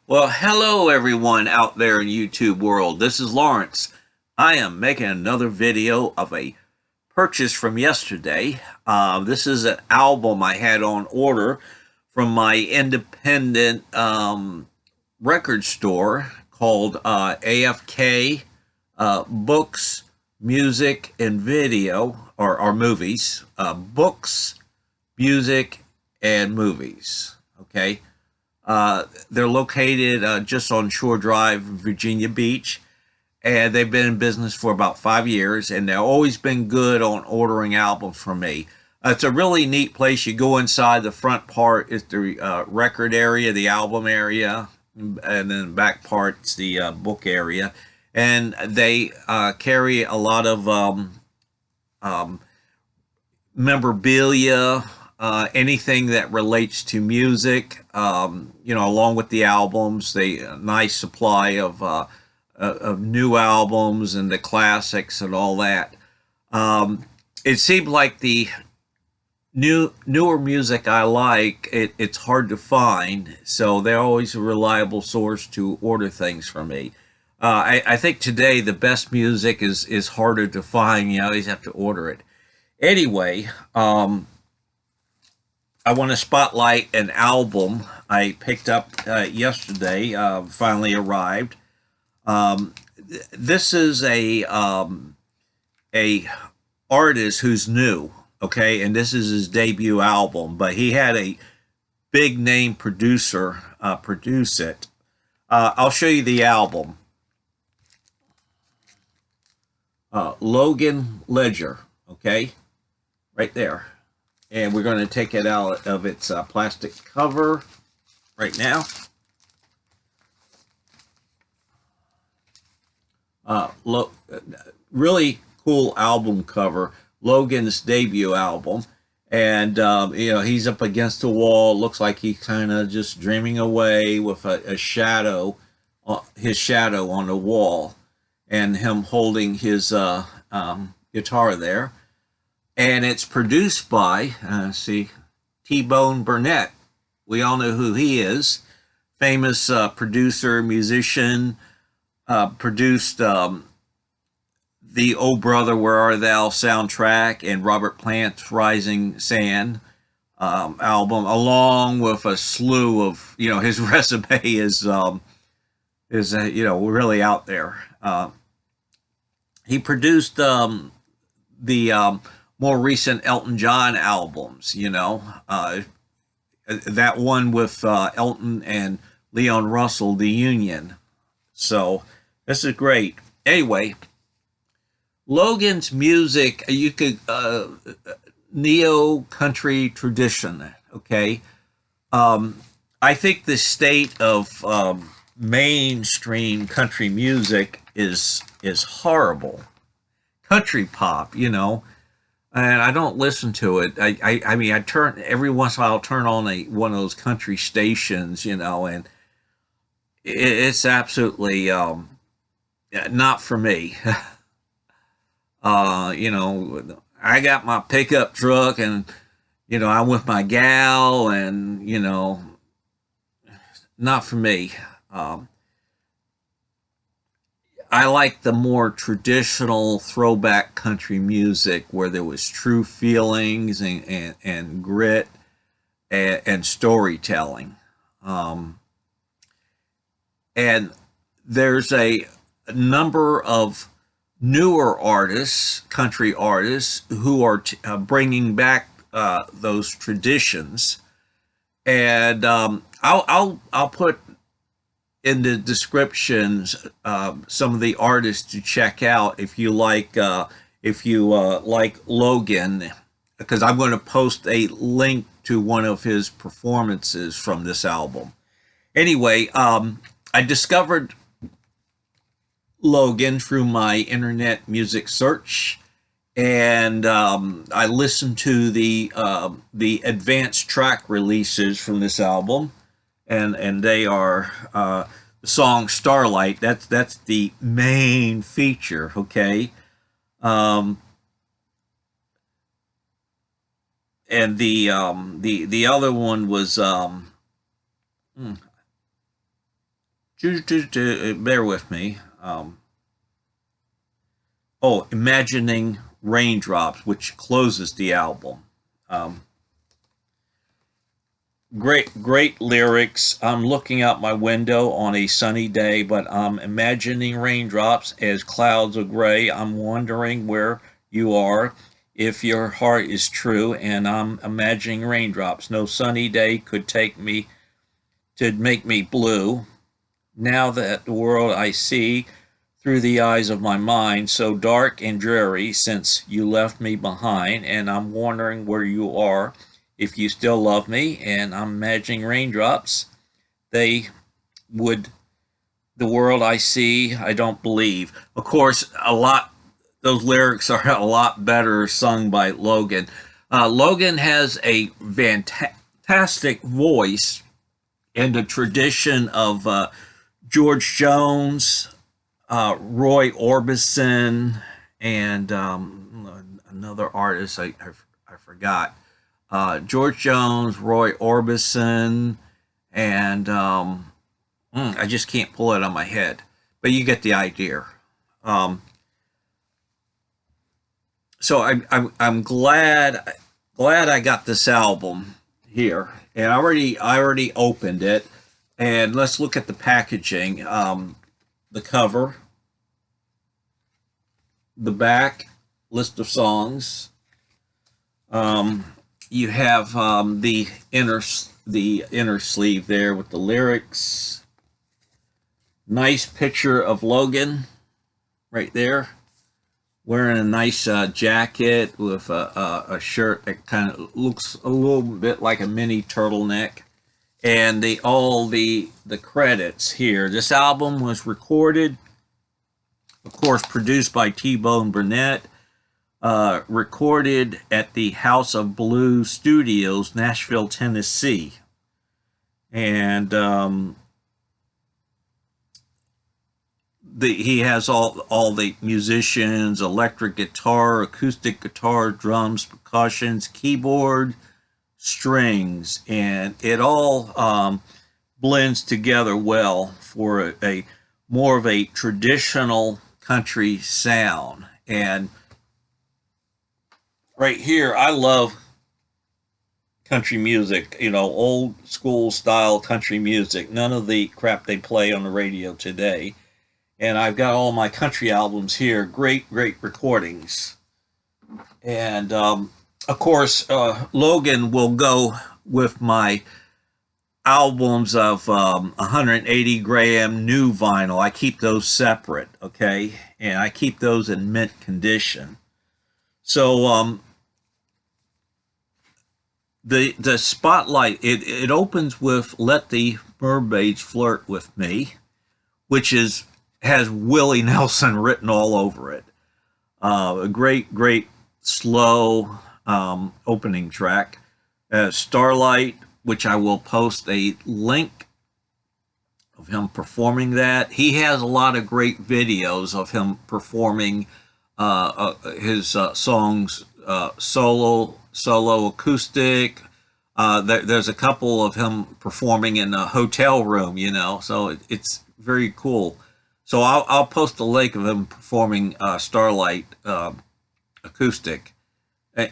Well, hello everyone out there in YouTube world. This is Lawrence. I am making another video of a purchase from yesterday. This is an album I had on order from my independent record store called AFK Books, Music, and Video, or Movies. Books, Music, and Movies. Okay. They're located just on Shore Drive, Virginia Beach, and they've been in business for about 5 years, and they've always been good on ordering albums from me. It's a really neat place. You go inside, the front part is the record area, the album area, and then the back part's the book area. And they carry a lot of memorabilia, anything that relates to music, along with the albums. They a nice supply of new albums and the classics and all that. It seemed like the newer music I like, it's hard to find, so they're always a reliable source to order things from me. I think today the best music is harder to find. You always have to order it. Anyway, I want to spotlight an album I picked up yesterday, finally arrived. This is a artist who's new, okay, and this is his debut album, but he had a big name producer produce it. I'll show you the album. Logan Ledger, okay, right there. And we're going to take it out of its plastic cover right now. Really cool album cover. Logan's debut album. And, he's up against the wall. Looks like he's kind of just dreaming away with a shadow, his shadow on the wall. And him holding his guitar there. And it's produced by, T Bone Burnett. We all know who he is. Famous producer, musician, produced the Oh Brother, Where Art Thou soundtrack and Robert Plant's Rising Sand album, along with a slew of, his resume is really out there. He produced the more recent Elton John albums, that one with Elton and Leon Russell, The Union. So this is great. Anyway, Logan's music, you could neo country tradition. Okay, I think the state of mainstream country music is horrible. Country pop, and I don't listen to it. I mean, I turn every once in a while. I'll turn on one of those country stations, and it's absolutely not for me. I got my pickup truck, and I'm with my gal, and not for me. I like the more traditional throwback country music where there was true feelings and grit and storytelling. And there's a number of newer artists, country artists, who are bringing back those traditions. And I'll put in the descriptions some of the artists to check out if you like Logan, because I'm going to post a link to one of his performances from this album. Anyway, I discovered Logan through my internet music search, and I listened to the advanced track releases from this album. And they are the song Starlight. That's the main feature, okay? And the other one was bear with me. Oh, Imagining Raindrops, which closes the album. Great lyrics. I'm looking out my window on a sunny day, but I'm imagining raindrops as clouds of gray. I'm wondering where you are, if your heart is true, and I'm imagining raindrops. No sunny day could make me blue. Now that the world I see through the eyes of my mind, so dark and dreary since you left me behind, and I'm wondering where you are, if you still love me, and I'm imagining raindrops. The world I see, I don't believe. Of course, those lyrics are a lot better sung by Logan. Logan has a fantastic voice in the tradition of George Jones, Roy Orbison, and another artist I forgot. George Jones, Roy Orbison, and I just can't pull it on my head, but you get the idea. So I'm glad I got this album here, and I already opened it, and let's look at the packaging. The cover, the back, list of songs. You have the inner sleeve there with the lyrics. Nice picture of Logan right there, wearing a nice jacket with a shirt that kind of looks a little bit like a mini turtleneck. And all the credits here. This album was recorded, of course, produced by T Bone Burnett. Recorded at the House of Blues Studios, Nashville, Tennessee. And he has all the musicians, electric guitar, acoustic guitar, drums, percussions, keyboard, strings, and it all blends together well for a more of a traditional country sound. And right here, I love country music, old school style country music, none of the crap they play on the radio today. And I've got all my country albums here, great recordings. And of course, Logan will go with my albums of 180 gram new vinyl. I keep those separate, okay? And I keep those in mint condition. So the spotlight, it opens with Let the Mermaids Flirt with Me, which has Willie Nelson written all over it. A great slow opening track. Starlight, which I will post a link of him performing that. He has a lot of great videos of him performing his songs solo acoustic. There's a couple of him performing in a hotel room, so it's very cool. So I'll post a link of him performing Starlight acoustic.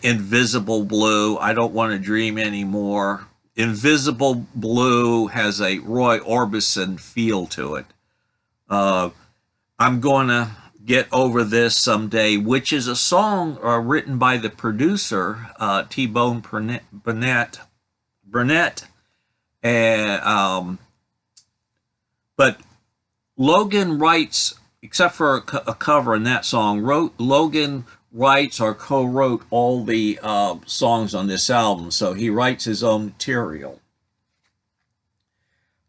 Invisible Blue, I Don't Want to Dream Anymore. Invisible Blue has a Roy Orbison feel to it. I'm Going to Get Over This Someday, which is a song written by the producer, T Bone Burnett. But Logan writes, except for a cover in that song, Logan writes or co-wrote all the songs on this album, so he writes his own material.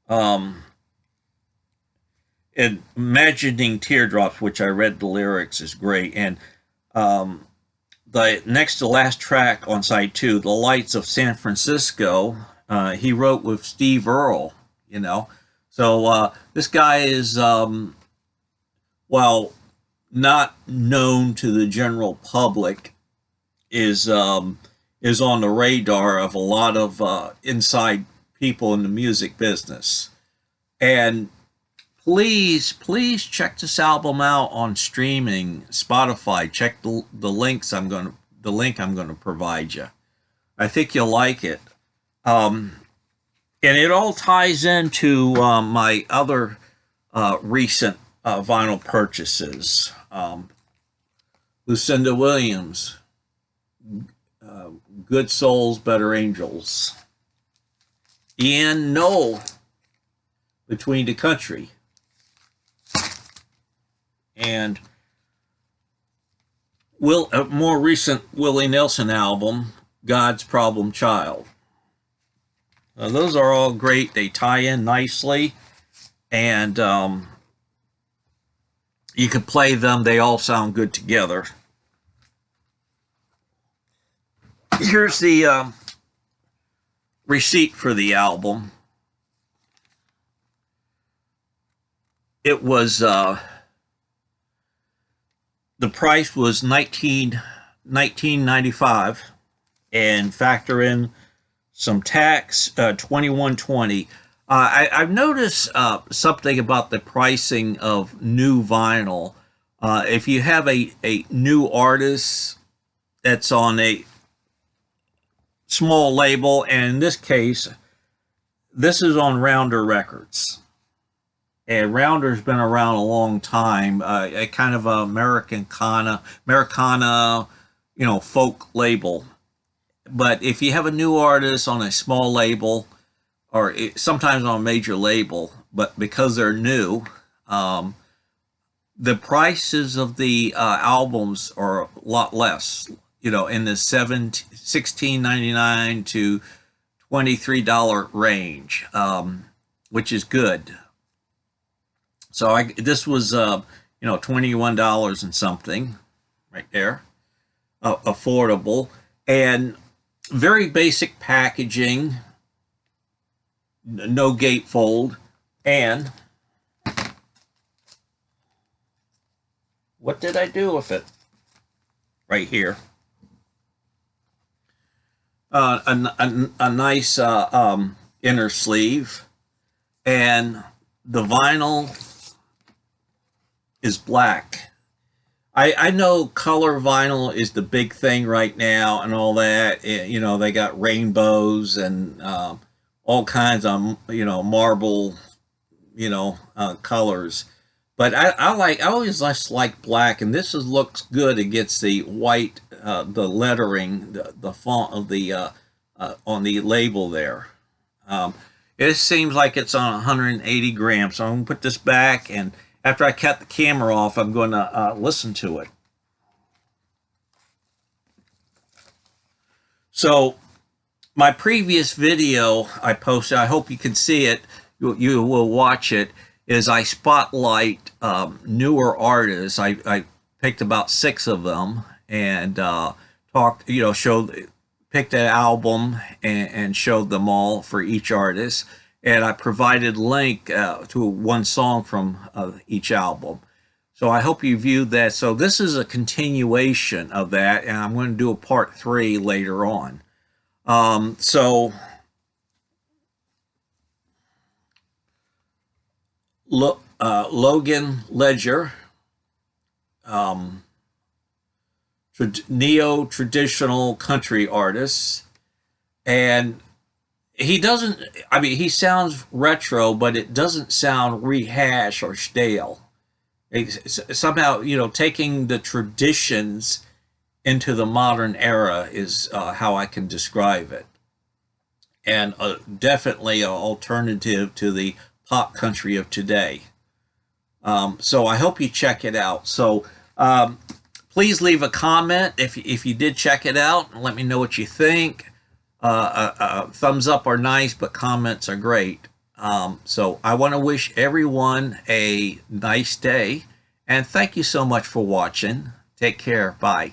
And Imagining Teardrops, which I read the lyrics, is great. And the next to last track on side 2, The Lights of San Francisco, he wrote with Steve Earle, So this guy is, well, not known to the general public, is on the radar of a lot of inside people in the music business. And please check this album out on streaming, Spotify. Check the link I'm going to provide you. I think you'll like it. And it all ties into my other recent vinyl purchases. Lucinda Williams, Good Souls, Better Angels. Ian Noel, Between the Country. And a more recent Willie Nelson album, God's Problem Child. Those are all great. They tie in nicely, and you can play them. They all sound good together. Here's the receipt for the album. It was the price was $19.95, and factor in some tax, $21.20. I've noticed something about the pricing of new vinyl. If you have a new artist that's on a small label, and in this case, this is on Rounder Records. And Rounder's been around a long time, a kind of Americana, folk label. But if you have a new artist on a small label, or sometimes on a major label, but because they're new, the prices of the albums are a lot less, in the $16.99 to $23 range, which is good. So this was, $21 and something right there, affordable, and very basic packaging, no gatefold, and what did I do with it? Right here. A nice inner sleeve, and the vinyl is black. I know color vinyl is the big thing right now and all that. They got rainbows and all kinds of, marble, colors. But I always just like black, and this looks good against the white, the lettering, the font of the on the label there. It seems like it's on 180 grams. So I'm gonna put this back, and after I cut the camera off, I'm going to listen to it. So my previous video I posted, I hope you can see it, you will watch it, is I spotlight newer artists. I picked about 6 of them and picked an album and showed them all for each artist. And I provided link to one song from each album. So I hope you viewed that. So this is a continuation of that, and I'm going to do a part 3 later on. Logan Ledger, neo-traditional country artist, and he sounds retro, but it doesn't sound rehash or stale. Somehow, taking the traditions into the modern era is how I can describe it. And definitely an alternative to the pop country of today. So I hope you check it out. So please leave a comment if you did check it out, and let me know what you think. Thumbs up are nice, but comments are great. So I want to wish everyone a nice day, and thank you so much for watching. Take care. Bye.